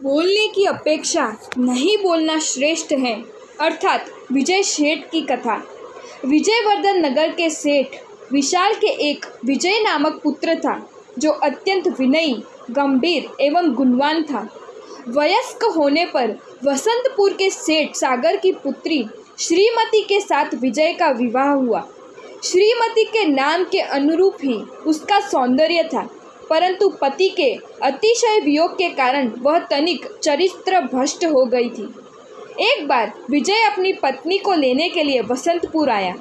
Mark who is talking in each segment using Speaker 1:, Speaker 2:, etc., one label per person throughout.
Speaker 1: बोलने की अपेक्षा नहीं बोलना श्रेष्ठ है, अर्थात विजय सेठ की कथा। विजयवर्धन नगर के सेठ विशाल के एक विजय नामक पुत्र था, जो अत्यंत विनयी, गंभीर एवं गुणवान था। वयस्क होने पर वसंतपुर के सेठ सागर की पुत्री श्रीमती के साथ विजय का विवाह हुआ। श्रीमती के नाम के अनुरूप ही उसका सौंदर्य था, परंतु पति के अतिशय वियोग के कारण वह तनिक चरित्र भ्रष्ट हो गई थी। एक बार विजय अपनी पत्नी को लेने के लिए वसंतपुर आया।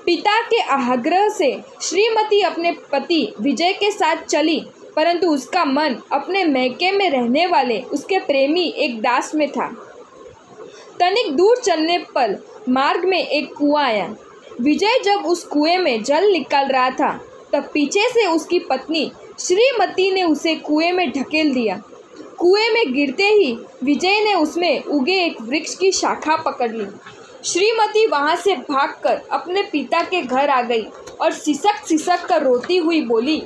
Speaker 1: पिता के आग्रह से श्रीमती अपने पति विजय के साथ चली, परंतु उसका मन अपने मैके में रहने वाले उसके प्रेमी एक दास में था। तनिक दूर चलने पर मार्ग में एक कुआं आया। विजय जब उस कुएं में जल निकाल रहा था, तब पीछे से उसकी पत्नी श्रीमती ने उसे कुएं में ढकेल दिया। कुएं में गिरते ही विजय ने उसमें उगे एक वृक्ष की शाखा पकड़ ली। श्रीमती वहां से भागकर अपने पिता के घर आ गई और सिसक कर रोती हुई बोली,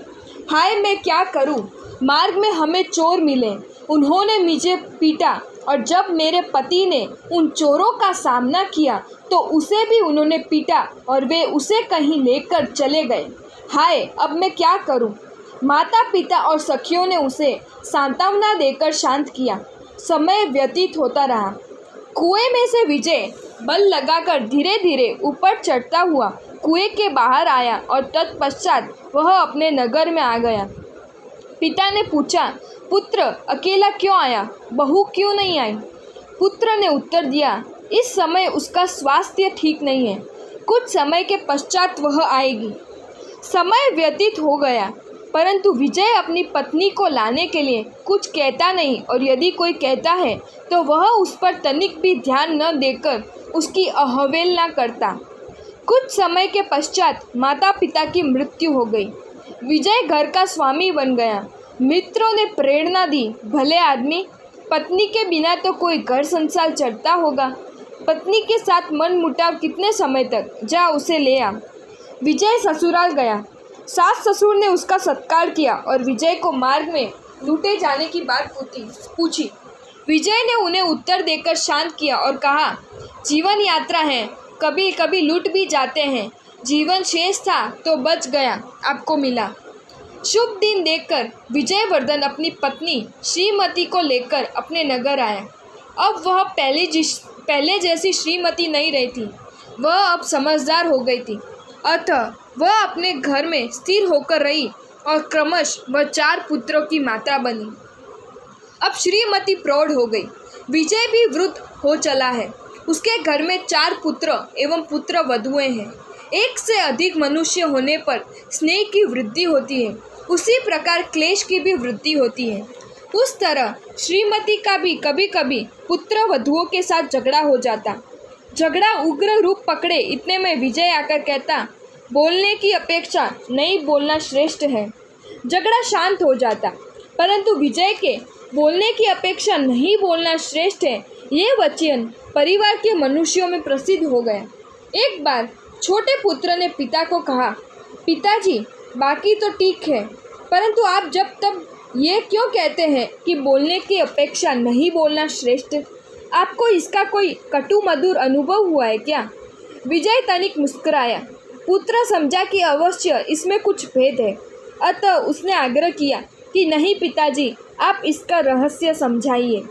Speaker 1: हाय मैं क्या करूं, मार्ग में हमें चोर मिले, उन्होंने मुझे पीटा और जब मेरे पति ने उन चोरों का सामना किया तो उसे भी उन्होंने पीटा और वे उसे कहीं लेकर चले गए। हाय अब मैं क्या करूं। माता पिता और सखियों ने उसे सांत्वना देकर शांत किया। समय व्यतीत होता रहा। कुएं में से विजय बल लगाकर धीरे धीरे ऊपर चढ़ता हुआ कुएं के बाहर आया और तत्पश्चात वह अपने नगर में आ गया। पिता ने पूछा, पुत्र अकेला क्यों आया, बहू क्यों नहीं आई? पुत्र ने उत्तर दिया, इस समय उसका स्वास्थ्य ठीक नहीं है, कुछ समय के पश्चात वह आएगी। समय व्यतीत हो गया, परंतु विजय अपनी पत्नी को लाने के लिए कुछ कहता नहीं, और यदि कोई कहता है तो वह उस पर तनिक भी ध्यान न देकर उसकी अवहेलना करता। कुछ समय के पश्चात माता पिता की मृत्यु हो गई। विजय घर का स्वामी बन गया। मित्रों ने प्रेरणा दी, भले आदमी, पत्नी के बिना तो कोई घर संसार चलता होगा। पत्नी के साथ मन मुटाव कितने समय तक, जा उसे ले आ। विजय ससुराल गया। सास ससुर ने उसका सत्कार किया और विजय को मार्ग में लूटे जाने की बात पूछी। विजय ने उन्हें उत्तर देकर शांत किया और कहा, जीवन यात्रा है, कभी कभी लूट भी जाते हैं, जीवन शेष था तो बच गया, आपको मिला। शुभ दिन देखकर विजयवर्धन अपनी पत्नी श्रीमती को लेकर अपने नगर आया। अब वह पहले जैसी श्रीमती नहीं रही थी, वह अब समझदार हो गई थी। अतः वह अपने घर में स्थिर होकर रही और क्रमश वह 4 पुत्रों की माता बनी। अब श्रीमती प्रौढ़ हो गई। विजय भी वृद्ध हो चला है। उसके घर में 4 पुत्र एवं पुत्र वधुएं हैं। एक से अधिक मनुष्य होने पर स्नेह की वृद्धि होती है, उसी प्रकार क्लेश की भी वृद्धि होती है। उस तरह श्रीमती का भी कभी कभी पुत्र वधुओं के साथ झगड़ा हो जाता। झगड़ा उग्र रूप पकड़े इतने में विजय आकर कहता, बोलने की अपेक्षा नहीं बोलना श्रेष्ठ है। झगड़ा शांत हो जाता, परंतु विजय के बोलने की अपेक्षा नहीं बोलना श्रेष्ठ है ये वचन परिवार के मनुष्यों में प्रसिद्ध हो गया। एक बार छोटे पुत्र ने पिता को कहा, पिताजी बाकी तो ठीक है, परंतु आप जब तब ये क्यों कहते हैं कि बोलने की अपेक्षा नहीं बोलना श्रेष्ठ? आपको इसका कोई कटु मधुर अनुभव हुआ है क्या? विजय तनिक मुस्कुराया। पुत्र समझा कि अवश्य इसमें कुछ भेद है, अतः उसने आग्रह किया कि नहीं पिताजी, आप इसका रहस्य समझाइए।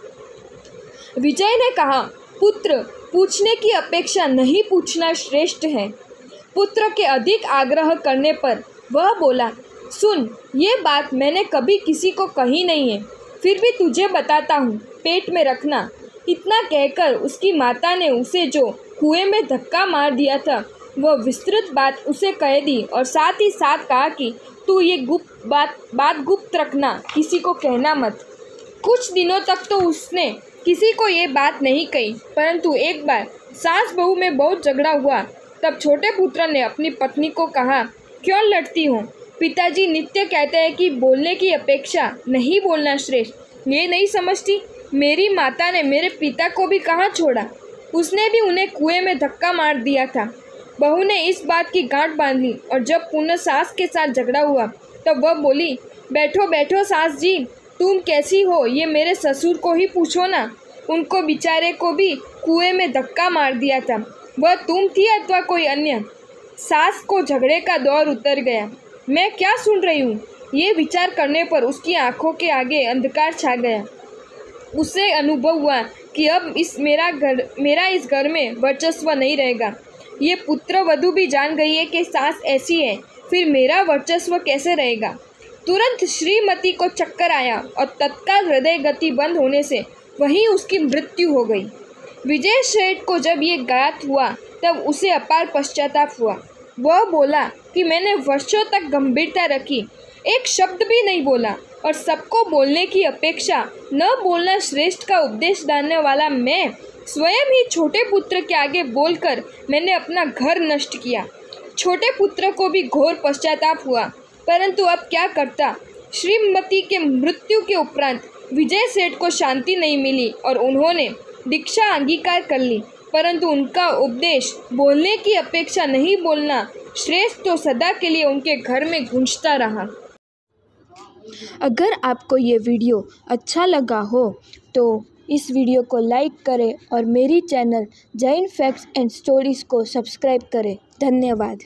Speaker 1: विजय ने कहा, पुत्र पूछने की अपेक्षा नहीं पूछना श्रेष्ठ है। पुत्र के अधिक आग्रह करने पर वह बोला, सुन, ये बात मैंने कभी किसी को कही नहीं है, फिर भी तुझे बताता हूँ, पेट में रखना। इतना कहकर उसकी माता ने उसे जो कुएं में धक्का मार दिया था वह विस्तृत बात उसे कह दी और साथ ही साथ कहा कि तू ये बात गुप्त रखना, किसी को कहना मत। कुछ दिनों तक तो उसने किसी को ये बात नहीं कही, परंतु एक बार सास बहू में बहुत झगड़ा हुआ। तब छोटे पुत्र ने अपनी पत्नी को कहा, क्यों लड़ती हो? पिताजी नित्य कहते हैं कि बोलने की अपेक्षा नहीं बोलना श्रेष्ठ, ये नहीं समझती? मेरी माता ने मेरे पिता को भी कहाँ छोड़ा, उसने भी उन्हें कुएं में धक्का मार दिया था। बहू ने इस बात की गांठ बांध ली और जब पुनः सास के साथ झगड़ा हुआ तब वह बोली, बैठो बैठो सास जी, तुम कैसी हो ये मेरे ससुर को ही पूछो ना। उनको बेचारे को भी कुएं में धक्का मार दिया था। वह तुम थी अथवा कोई अन्य। सास को झगड़े का दौर उतर गया। मैं क्या सुन रही हूँ, ये विचार करने पर उसकी आंखों के आगे अंधकार छा गया। उसे अनुभव हुआ कि अब मेरा इस घर में वर्चस्व नहीं रहेगा। ये पुत्र वधू भी जान गई है कि सास ऐसी है, फिर मेरा वर्चस्व कैसे रहेगा। तुरंत श्रीमती को चक्कर आया और तत्काल हृदय गति बंद होने से वहीं उसकी मृत्यु हो गई। विजय सेठ को जब ये ज्ञात हुआ तब उसे अपार पश्चाताप हुआ। वह बोला कि मैंने वर्षों तक गंभीरता रखी, एक शब्द भी नहीं बोला, और सबको बोलने की अपेक्षा न बोलना श्रेष्ठ का उपदेश डालने वाला मैं स्वयं ही छोटे पुत्र के आगे बोलकर मैंने अपना घर नष्ट किया। छोटे पुत्र को भी घोर पश्चाताप हुआ, परंतु अब क्या करता। श्रीमती के मृत्यु के उपरांत विजय सेठ को शांति नहीं मिली और उन्होंने दीक्षा अंगीकार कर ली, परंतु उनका उपदेश बोलने की अपेक्षा नहीं बोलना श्रेष्ठ तो सदा के लिए उनके घर में गूंजता रहा।
Speaker 2: अगर आपको ये वीडियो अच्छा लगा हो तो इस वीडियो को लाइक करें और मेरी channel Jain facts and stories को सब्सक्राइब करें। धन्यवाद।